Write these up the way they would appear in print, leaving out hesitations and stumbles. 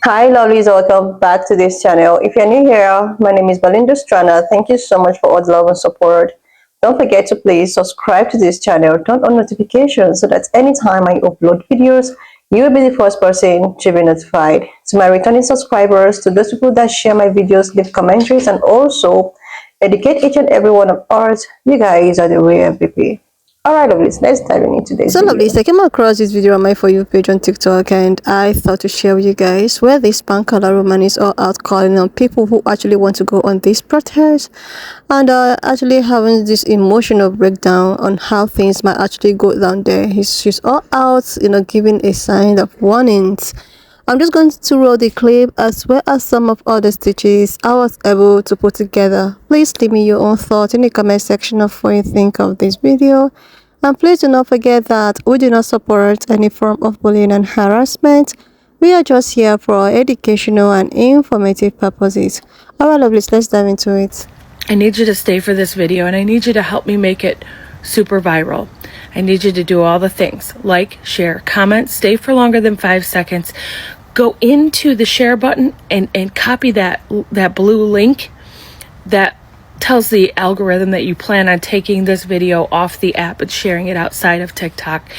Hi lovelies, welcome back to this channel. If you're new here, my name is Belinda Strana. Thank you so much for all the love and support. Don't forget to please subscribe to this channel, turn on notifications so that anytime I upload videos, you will be the first person to be notified. To my returning subscribers, to those people that share my videos, leave commentaries, and also educate each and every one of us, you guys are the real MVP. Alright lovelies, let's dive into today's video. Lovelies, I came across this video on my For You page on TikTok, and I thought to share with you guys where this Pankala woman is all out calling on people who actually want to go on this protest and actually having this emotional breakdown on how things might actually go down there. She's all out, giving a sign of warnings. I'm just going to roll the clip as well as some of other stitches I was able to put together. Please leave me your own thoughts in the comment section of what you think of this video. And please do not forget that we do not support any form of bullying and harassment. We are just here for educational and informative purposes. Alright lovelies, let's dive into it. I need you to stay for this video, and I need you to help me make it super viral. I need you to do all the things: like, share, comment, stay for longer than 5 seconds. Go into the share button and copy that blue link that tells the algorithm that you plan on taking this video off the app and sharing it outside of TikTok.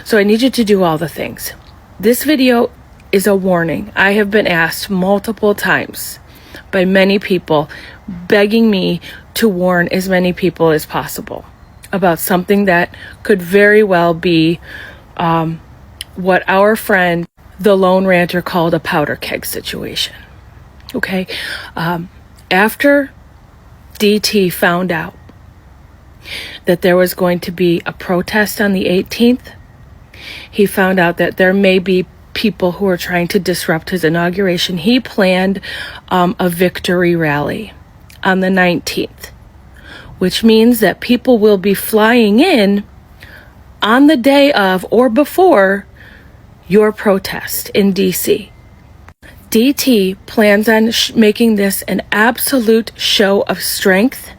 So I need you to do all the things. This video is a warning. I have been asked multiple times by many people begging me to warn as many people as possible about something that could very well be what our friend the Lone Ranter called a powder keg situation. Okay? After DT found out that there was going to be a protest on the 18th, he found out that there may be people who are trying to disrupt his inauguration. He planned a victory rally on the 19th, which means that people will be flying in on the day of or before your protest in DC. DT plans on making this an absolute show of strength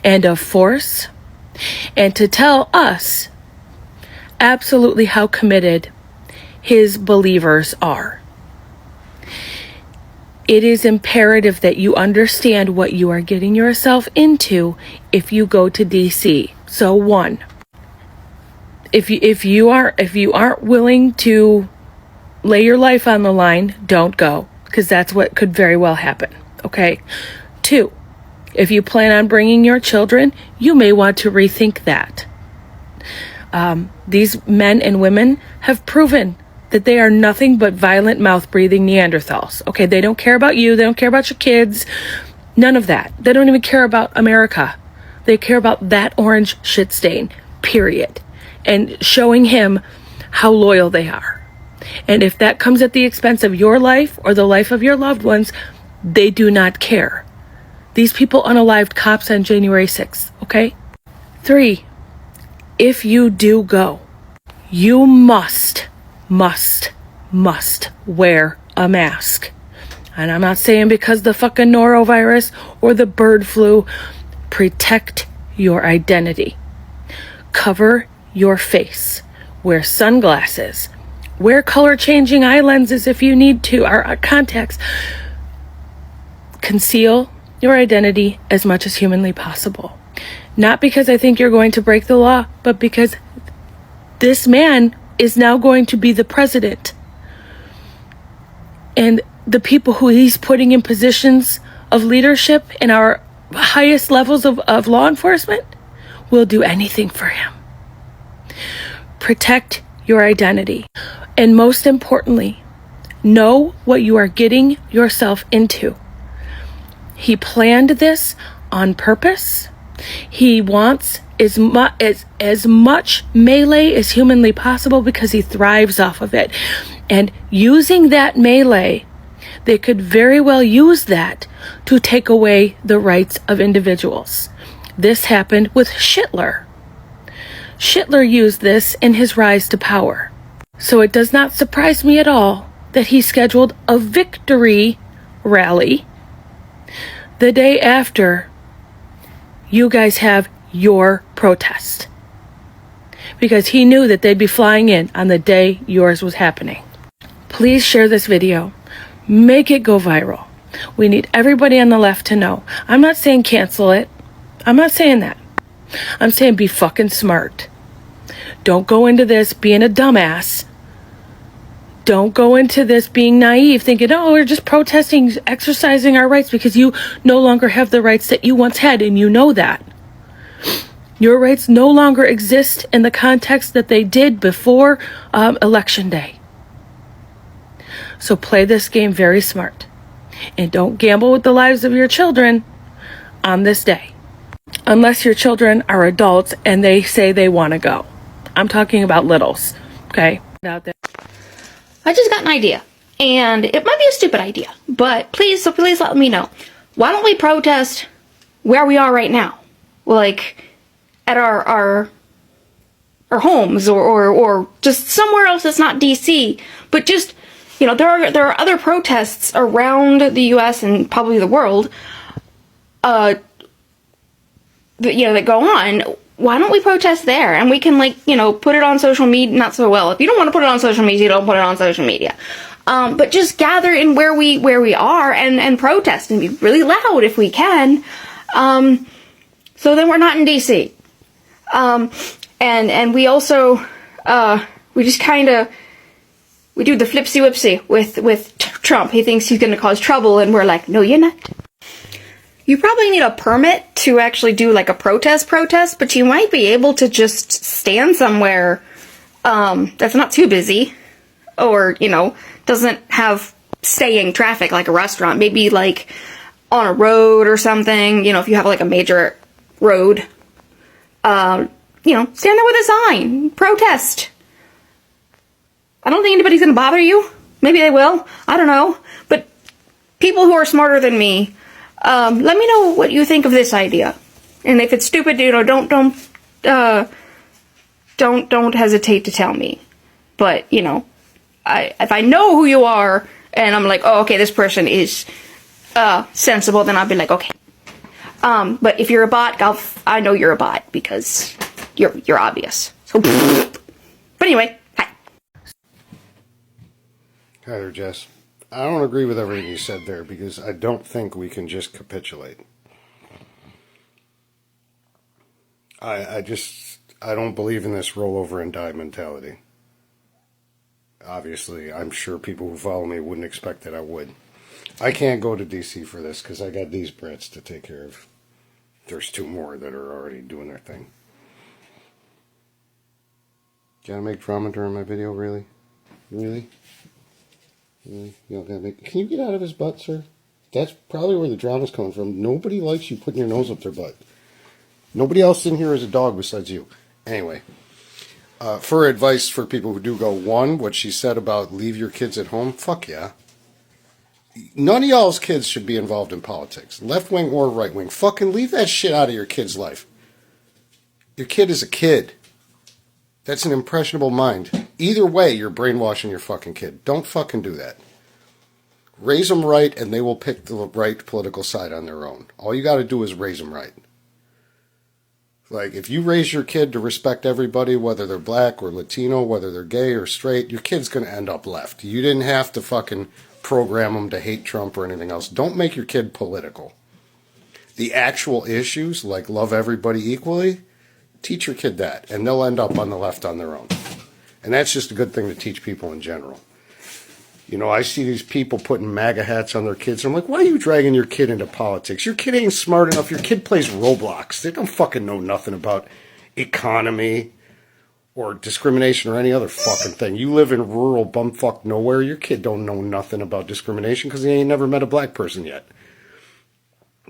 and of force, and to tell us absolutely how committed his believers are. It is imperative that you understand what you are getting yourself into if you go to DC. So one, if you aren't willing to lay your life on the line, don't go, because that's what could very well happen. Okay? 2, if you plan on bringing your children, you may want to rethink that. These men and women have proven that they are nothing but violent, mouth-breathing Neanderthals. Okay, they don't care about you. They don't care about your kids. None of that. They don't even care about America. They care about that orange shit stain, period. And showing him how loyal they are. And if that comes at the expense of your life or the life of your loved ones, they do not care. These people unalived cops on January 6th, okay? 3, if you do go, you must wear a mask. And I'm not saying because the fucking norovirus or the bird flu. Protect your identity. Cover your face. Wear sunglasses. Wear color-changing eye lenses if you need to, or contacts. Conceal your identity as much as humanly possible. Not because I think you're going to break the law, but because this man is now going to be the president. And the people who he's putting in positions of leadership in our highest levels of law enforcement will do anything for him. Protect your identity. And most importantly, know what you are getting yourself into. He planned this on purpose. He wants as much melee as humanly possible because he thrives off of it. And using that melee, they could very well use that to take away the rights of individuals. This happened with Hitler. Hitler used this in his rise to power. So it does not surprise me at all that he scheduled a victory rally the day after you guys have your protest. Because he knew that they'd be flying in on the day yours was happening. Please share this video. Make it go viral. We need everybody on the left to know. I'm not saying cancel it. I'm not saying that. I'm saying be fucking smart. Don't go into this being a dumbass. Don't go into this being naive, thinking, oh, we're just protesting, exercising our rights, because you no longer have the rights that you once had, and you know that. Your rights no longer exist in the context that they did before Election Day. So play this game very smart. And don't gamble with the lives of your children on this day. Unless your children are adults and they say they want to go. I'm talking about littles, okay? Out there. I just got an idea, and it might be a stupid idea, but please let me know. Why don't we protest where we are right now? Like, at our homes, or just somewhere else that's not DC, but just, you know, there are other protests around the US and probably the world, that go on. Why don't we protest there? And we can, like, you know, put it on social media. Not so well. If you don't want to put it on social media, don't put it on social media. But just gather in where we are and protest and be really loud if we can. So then we're not in DC. And we also, we just kind of, we do the flipsy whipsy with Trump. He thinks he's going to cause trouble, and we're like, no, you're not. You probably need a permit to actually do, like, a protest, but you might be able to just stand somewhere that's not too busy, or, you know, doesn't have staying traffic like a restaurant. Maybe, like, on a road or something, you know, if you have, like, a major road, you know, stand there with a sign, protest. I don't think anybody's gonna bother you. Maybe they will. I don't know. But people who are smarter than me, let me know what you think of this idea. And if it's stupid, you know, don't hesitate to tell me. But, you know, if I know who you are, and I'm like, oh, okay, this person is sensible, then I'll be like, okay. But if you're a bot, I know you're a bot because you're obvious. So, but anyway, hi. Hi there, Jess. I don't agree with everything you said there, because I don't think we can just capitulate. I don't believe in this roll over and die mentality. Obviously, I'm sure people who follow me wouldn't expect that I would. I can't go to DC for this because I got these brats to take care of. There's two more that are already doing their thing. Gotta make drama during my video, really? Really? Really? You don't gotta make... Can you get out of his butt, sir? That's probably where the drama's coming from. Nobody likes you putting your nose up their butt. Nobody else in here is a dog besides you. Anyway, for advice for people who do go, one, what she said about leave your kids at home, fuck yeah. None of y'all's kids should be involved in politics, left wing or right wing. Fucking leave that shit out of your kid's life. Your kid is a kid. That's an impressionable mind. Either way, you're brainwashing your fucking kid. Don't fucking do that. Raise them right, and they will pick the right political side on their own. All you got to do is raise them right. Like, if you raise your kid to respect everybody, whether they're black or Latino, whether they're gay or straight, your kid's going to end up left. You didn't have to fucking program them to hate Trump or anything else. Don't make your kid political. The actual issues, like love everybody equally, teach your kid that, and they'll end up on the left on their own. And that's just a good thing to teach people in general. You know, I see these people putting MAGA hats on their kids. I'm like, why are you dragging your kid into politics? Your kid ain't smart enough. Your kid plays Roblox. They don't fucking know nothing about economy or discrimination or any other fucking thing. You live in rural bumfuck nowhere. Your kid don't know nothing about discrimination because he ain't never met a black person yet.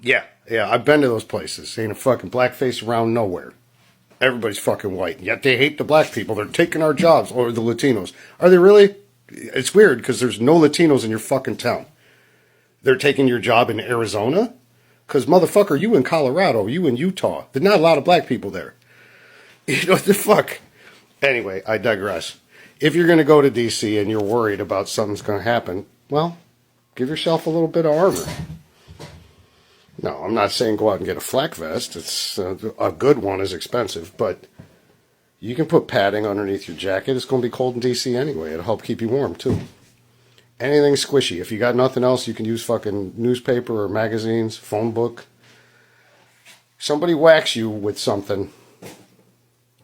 Yeah, I've been to those places. Ain't a fucking blackface around nowhere. Everybody's fucking white. Yet they hate the black people. They're taking our jobs, or the Latinos. Are they really? It's weird because there's no Latinos in your fucking town. They're taking your job in Arizona? Because, motherfucker, you in Colorado, you in Utah. There's not a lot of black people there. You know what the fuck? Anyway, I digress. If you're going to go to D.C. and you're worried about something's going to happen, well, give yourself a little bit of armor. No, I'm not saying go out and get a flak vest. It's a good one is expensive, but you can put padding underneath your jacket. It's going to be cold in D.C. anyway. It'll help keep you warm, too. Anything squishy. If you got nothing else, you can use fucking newspaper or magazines, phone book. Somebody whacks you with something,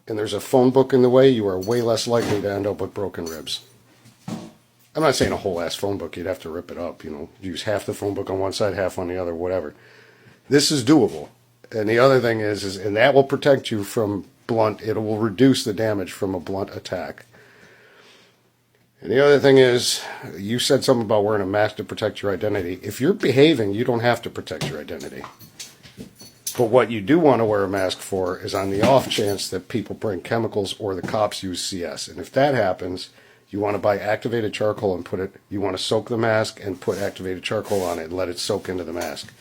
and there's a phone book in the way, you are way less likely to end up with broken ribs. I'm not saying a whole ass phone book, you'd have to rip it up, use half the phone book on one side, half on the other, whatever. This is doable. And the other thing is and that will protect you from blunt, it will reduce the damage from a blunt attack. And the other thing is, you said something about wearing a mask to protect your identity. If you're behaving, you don't have to protect your identity. But what you do want to wear a mask for is on the off chance that people bring chemicals or the cops use CS. And if that happens, you want to buy activated charcoal and you want to soak the mask and put activated charcoal on it and let it soak into the mask.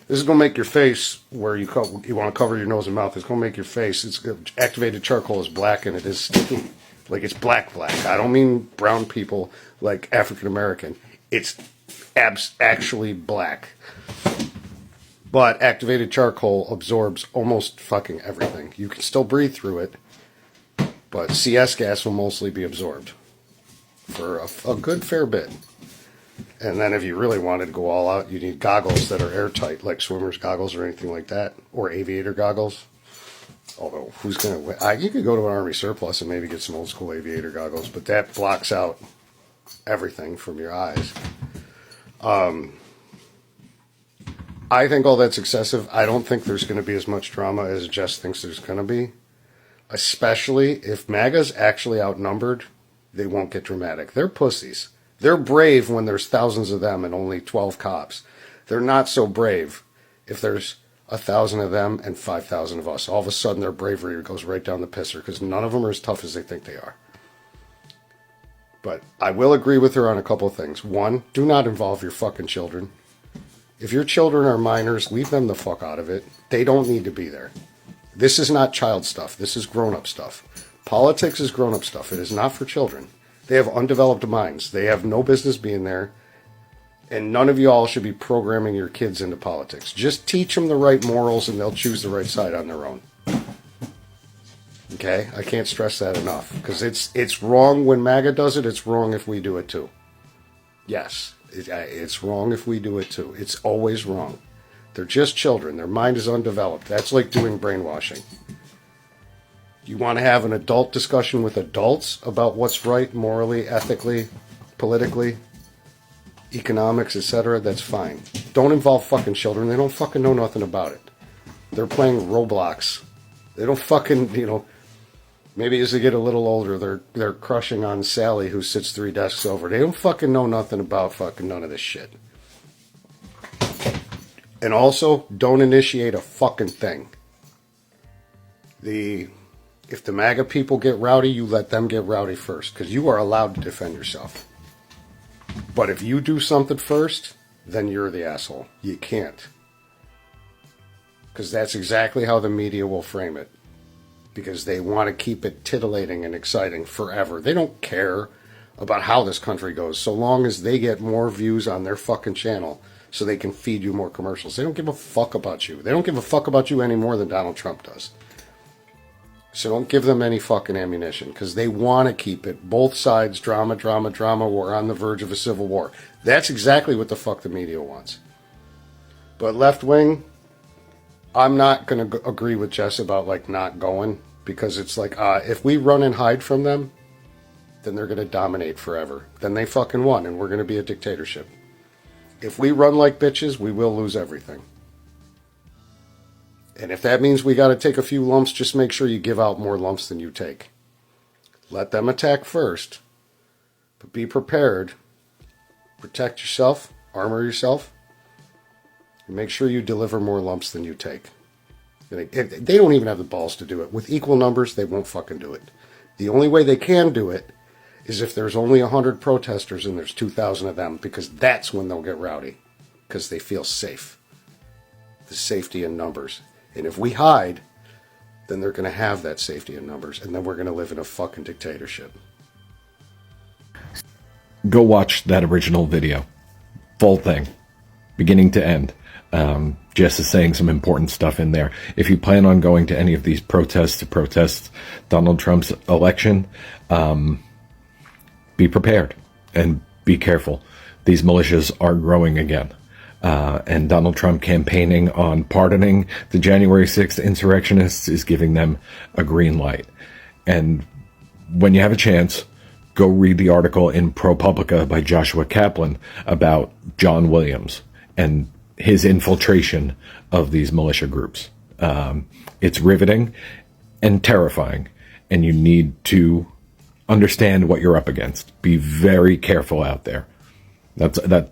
This is going to make your face, where you want to cover your nose and mouth, it's going to make your face, activated charcoal is black and it is sticky. Like it's black. I don't mean brown people like African American. It's actually black. But activated charcoal absorbs almost fucking everything. You can still breathe through it, but CS gas will mostly be absorbed for a good fair bit. And then if you really wanted to go all out, you need goggles that are airtight, like swimmer's goggles or anything like that, or aviator goggles. Although, you could go to an Army surplus and maybe get some old school aviator goggles, but that blocks out everything from your eyes. I think all that's excessive. I don't think there's going to be as much drama as Jess thinks there's going to be. Especially if MAGA's actually outnumbered, they won't get dramatic. They're pussies. They're brave when there's thousands of them and only 12 cops. They're not so brave if there's 1,000 of them and 5,000 of us. All of a sudden their bravery goes right down the pisser because none of them are as tough as they think they are. But I will agree with her on a couple of things. One, do not involve your fucking children. If your children are minors, leave them the fuck out of it. They don't need to be there. This is not child stuff. This is grown-up stuff. Politics is grown-up stuff. It is not for children. They have undeveloped minds. They have no business being there. And none of y'all should be programming your kids into politics. Just teach them the right morals and they'll choose the right side on their own. Okay? I can't stress that enough. Because it's wrong when MAGA does it. It's wrong if we do it too. Yes. It's wrong if we do it too. It's always wrong. They're just children. Their mind is undeveloped. That's like doing brainwashing. You want to have an adult discussion with adults about what's right morally, ethically, politically, economics, etc., that's fine. Don't involve fucking children. They don't fucking know nothing about it. They're playing Roblox. They don't fucking, maybe as they get a little older, they're crushing on Sally who sits 3 desks over. They don't fucking know nothing about fucking none of this shit. And also, don't initiate a fucking thing. If the MAGA people get rowdy, you let them get rowdy first, because you are allowed to defend yourself. But if you do something first, then you're the asshole. You can't. Because that's exactly how the media will frame it. Because they want to keep it titillating and exciting forever. They don't care about how this country goes, so long as they get more views on their fucking channel so they can feed you more commercials. They don't give a fuck about you. They don't give a fuck about you any more than Donald Trump does. So don't give them any fucking ammunition, because they want to keep it. Both sides, drama. We're on the verge of a civil war. That's exactly what the fuck the media wants. But left wing, I'm not going to agree with Jess about not going, because it's if we run and hide from them, then they're going to dominate forever. Then they fucking won, and we're going to be a dictatorship. If we run like bitches, we will lose everything. And if that means we got to take a few lumps, just make sure you give out more lumps than you take. Let them attack first, but be prepared. Protect yourself, armor yourself, and make sure you deliver more lumps than you take. They don't even have the balls to do it. With equal numbers, they won't fucking do it. The only way they can do it is if there's only 100 protesters and there's 2,000 of them, because that's when they'll get rowdy, because they feel safe. The safety in numbers. And if we hide, then they're going to have that safety in numbers, and then we're going to live in a fucking dictatorship. Go watch that original video. Full thing. Beginning to end. Jess is saying some important stuff in there. If you plan on going to any of these protests to protest Donald Trump's election, be prepared. And be careful. These militias are growing again. And Donald Trump campaigning on pardoning the January 6th insurrectionists is giving them a green light. And when you have a chance, go read the article in ProPublica by Joshua Kaplan about John Williams and his infiltration of these militia groups. It's riveting and terrifying, and you need to understand what you're up against. Be very careful out there. That.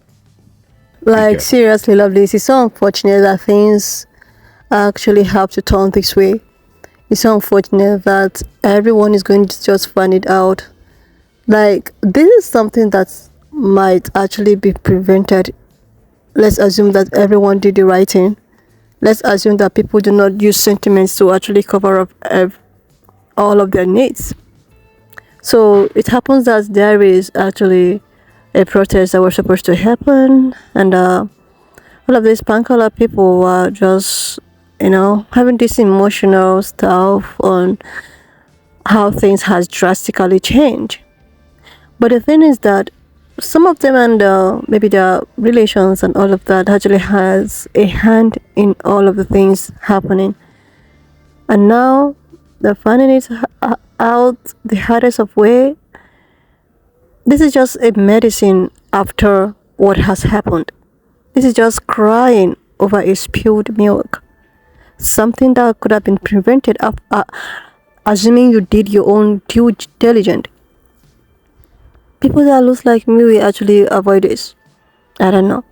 Like, seriously, Lovelace, it's so unfortunate that things actually have to turn this way. It's so unfortunate that everyone is going to just find it out. Like, this is something that might actually be prevented. Let's assume that everyone did the right thing. Let's assume that people do not use sentiments to actually cover up all of their needs. So it happens that there is actually a protest that was supposed to happen, and all of these Pankala people were just, having this emotional stuff on how things has drastically changed. But the thing is that some of them and maybe their relations and all of that actually has a hand in all of the things happening, and now they're finding it out the hardest of way. This is just a medicine after what has happened. This is just crying over a spilled milk. Something that could have been prevented, assuming you did your own due diligence. People that look like me will actually avoid this. I don't know.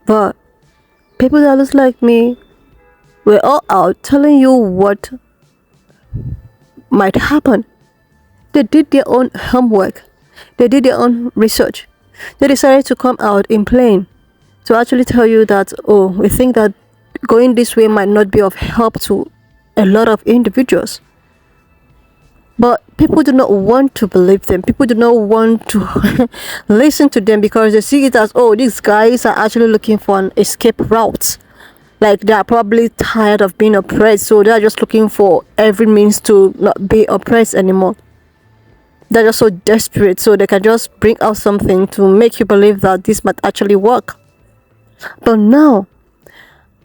But people that look like me were all out telling you what might happen. They did their own homework. They did their own research. They decided to come out in plain to actually tell you that, oh, we think that going this way might not be of help to a lot of individuals. But people do not want to believe them. People do not want to listen to them because they see it as, oh, these guys are actually looking for an escape route. Like, they are probably tired of being oppressed, so they are just looking for every means to not be oppressed anymore. They're just so desperate, so they can just bring out something to make you believe that this might actually work. But now,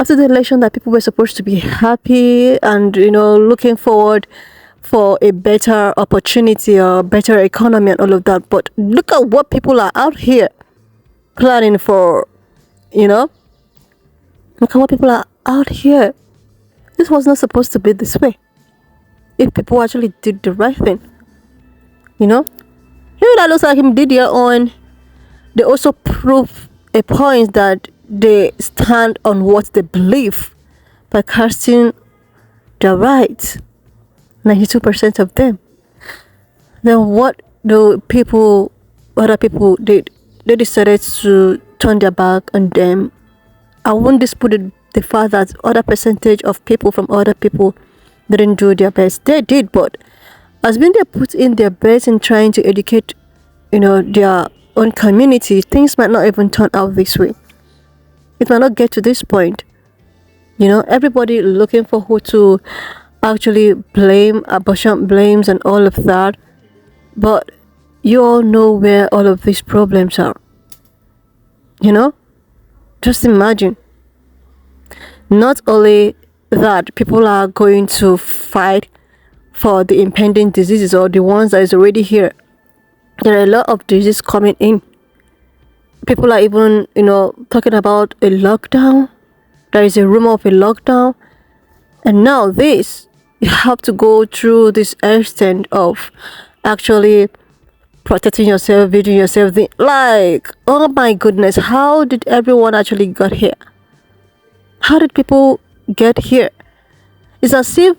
after the election that people were supposed to be happy and, looking forward for a better opportunity or better economy and all of that, but look at what people are out here planning for, Look at what people are out here. This was not supposed to be this way. If people actually did the right thing. Him that looks like him did their own. They also prove a point that they stand on what they believe by casting their rights. 92% of them. Then what do other people did? They decided to turn their back on them. I won't dispute the fact that other percentage of people from other people didn't do their best. They did, but as when they put in their best in trying to educate, their own community, things might not even turn out this way. It might not get to this point. Everybody looking for who to actually blame, abortion blames and all of that. But you all know where all of these problems are. Just imagine. Not only that, people are going to fight for the impending diseases or the ones that is already here. There are a lot of diseases coming in. People are even, talking about a lockdown. There is a rumor of a lockdown. And now you have to go through this extent of actually protecting yourself, videoing yourself. Like, oh my goodness, how did everyone actually get here? How did people get here? It's as if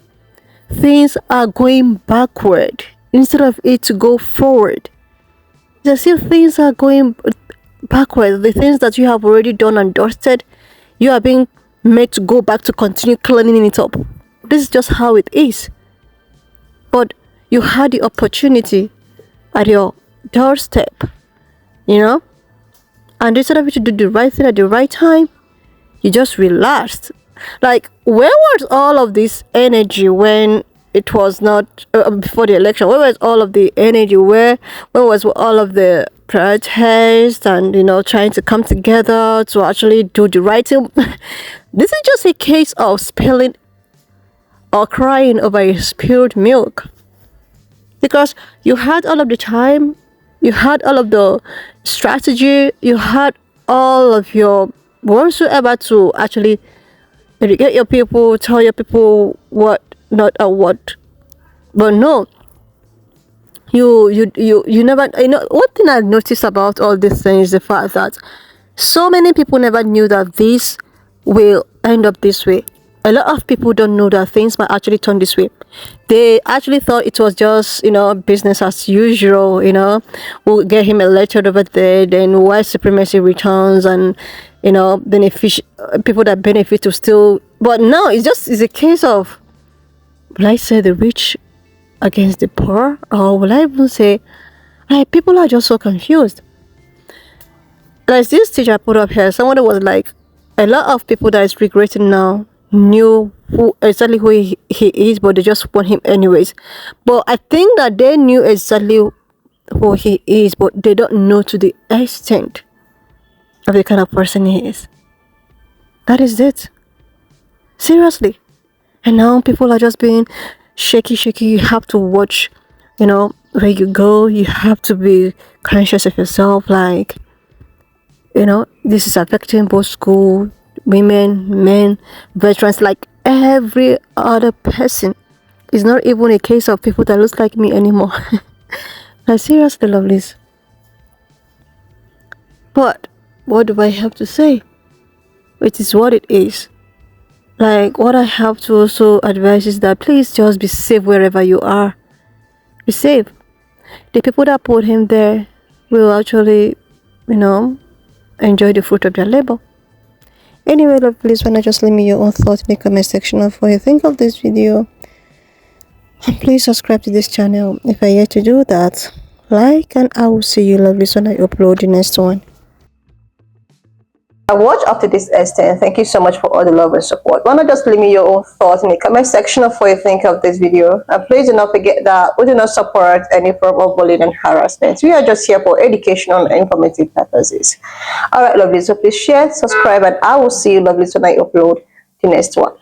things are going backward instead of it to go forward. It's as if things are going backward. The things that you have already done and dusted, you are being made to go back to continue cleaning it up. This is just how it is. But you had the opportunity at your doorstep, and instead of you to do the right thing at the right time, you just relaxed. Like, where was all of this energy when it was not before the election? Where was all of the energy? Where was all of the protests and trying to come together to actually do the right thing? This is just a case of spilling or crying over a spilled milk, because you had all of the time, you had all of the strategy, you had all of your whatsoever to actually educate your people, tell your people what not and what. But no, you never. One thing I noticed about all this thing is the fact that so many people never knew that this will end up this way. A lot of people don't know that things might actually turn this way. They actually thought it was just business as usual. We'll get him elected over there, then white supremacy returns, and people that benefit to still. But now it's a case of, will I say, the rich against the poor, or will I even say, people are just so confused. Like this teacher I put up here, somebody was like, a lot of people that is regretting now knew exactly who he is, but they just want him anyways. But I think that they knew exactly who he is, but they don't know to the extent of the kind of person he is. That is it. Seriously. And now people are just being shaky. You have to watch, where you go. You have to be conscious of yourself. Like, this is affecting both school, women, men, veterans, like every other person. It's not even a case of people that looks like me anymore. Like, seriously, lovelies. But what do I have to say? It is what it is. Like, what I have to also advise is that please just be safe wherever you are. Be safe. The people that put him there will actually, enjoy the fruit of their labor. Anyway, love, please wanna just leave me your own thoughts in the comment section of what you think of this video. And please subscribe to this channel if you're yet to do that. Like, and I will see you, lovelies, when I upload the next one. I watched up to this extent. Thank you so much for all the love and support. Why not just leave me your own thoughts in the comment section of what you think of this video. And please do not forget that we do not support any form of bullying and harassment. We are just here for educational and informative purposes. Alright, lovely. So please share, subscribe, and I will see you, lovely, when I upload the next one.